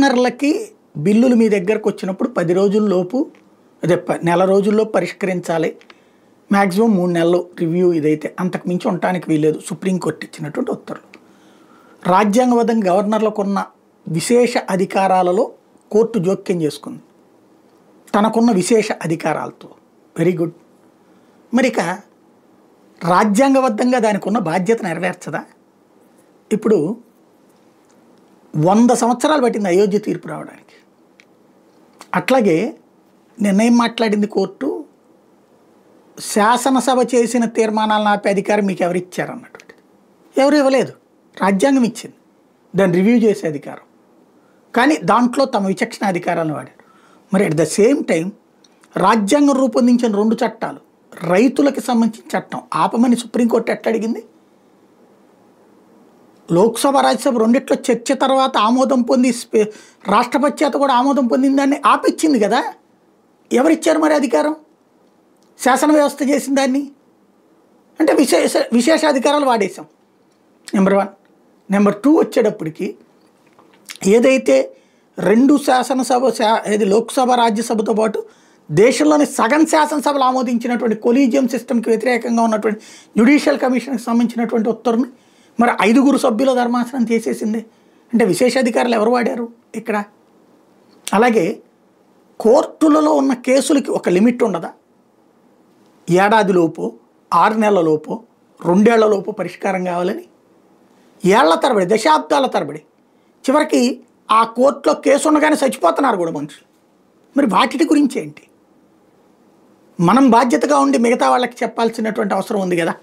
గవర్నర్లకి బిల్లులు మీ దగ్గరకు వచ్చినప్పుడు 10 రోజుల్లోపు అదే నెల రోజుల్లో పరిష్కరించాలి, మ్యాక్సిమం 3 నెలలు రివ్యూ, ఇదైతే అంతకు మించి ఉండటానికి వీలేదు సుప్రీంకోర్టు ఇచ్చినటువంటి ఉత్తర్వులు. రాజ్యాంగబద్ధంగా గవర్నర్లకు ఉన్న విశేష అధికారాలలో కోర్టు జోక్యం చేసుకుంది తనకున్న విశేష అధికారాలతో. Very good. మరి ఇక రాజ్యాంగబద్ధంగా దానికి ఉన్న బాధ్యత నెరవేర్చదా? ఇప్పుడు 100 సంవత్సరాలు పట్టింది అయోధ్య తీర్పు రావడానికి. అట్లాగే నిర్ణయం మాట్లాడింది కోర్టు, శాసనసభ చేసిన తీర్మానాలను ఆపే అధికారం మీకు ఎవరు ఇచ్చారు అన్నటువంటిది. ఎవరు ఇవ్వలేదు, రాజ్యాంగం ఇచ్చింది దాన్ని రివ్యూ చేసే అధికారం. కానీ దాంట్లో తమ విచక్షణ అధికారాలను వాడారు. మరి అట్ ద సేమ్ టైం రాజ్యాంగం రూపొందించిన 2 చట్టాలు, రైతులకు సంబంధించిన చట్టం ఆపమని సుప్రీంకోర్టు ఎట్లా అడిగింది? లోక్సభ రాజ్యసభ రెండిట్లో చర్చ తర్వాత ఆమోదం పొంది రాష్ట్రపతి చేత కూడా ఆమోదం పొందిన దాన్ని ఆపిచ్చింది కదా. ఎవరిచ్చారు మరి అధికారం? శాసన వ్యవస్థ చేసిన దాన్ని. అంటే విశేష అధికారాలు వాడేశాం. నెంబర్ 1. నెంబర్ 2 వచ్చేటప్పటికి ఏదైతే 2 శాసనసభ ఏది లోక్సభ రాజ్యసభతో పాటు దేశంలోని సగం శాసనసభలు ఆమోదించినటువంటి కొలీజియం సిస్టమ్కి వ్యతిరేకంగా ఉన్నటువంటి జ్యుడిషియల్ కమిషన్కి సంబంధించినటువంటి ఉత్తర్వుని మరి 5 సభ్యుల ధర్మాసనం చేసేసింది. అంటే విశేషాధికారులు ఎవరు వాడారు ఇక్కడ? అలాగే కోర్టులలో ఉన్న కేసులకి ఒక లిమిట్ ఉండదా? ఏడాదిలోపు, 6 నెలలలోపు, 2 ఏళ్లలోపు పరిష్కారం కావాలని ఏళ్ల తరబడి, దశాబ్దాల తరబడి, చివరికి ఆ కోర్టులో కేసు ఉండగానే చచ్చిపోతున్నారు కూడా మనుషులు. మరి వాటి గురించి ఏంటి? మనం బాధ్యతగా ఉండి మిగతా వాళ్ళకి చెప్పాల్సినటువంటి అవసరం ఉంది కదా.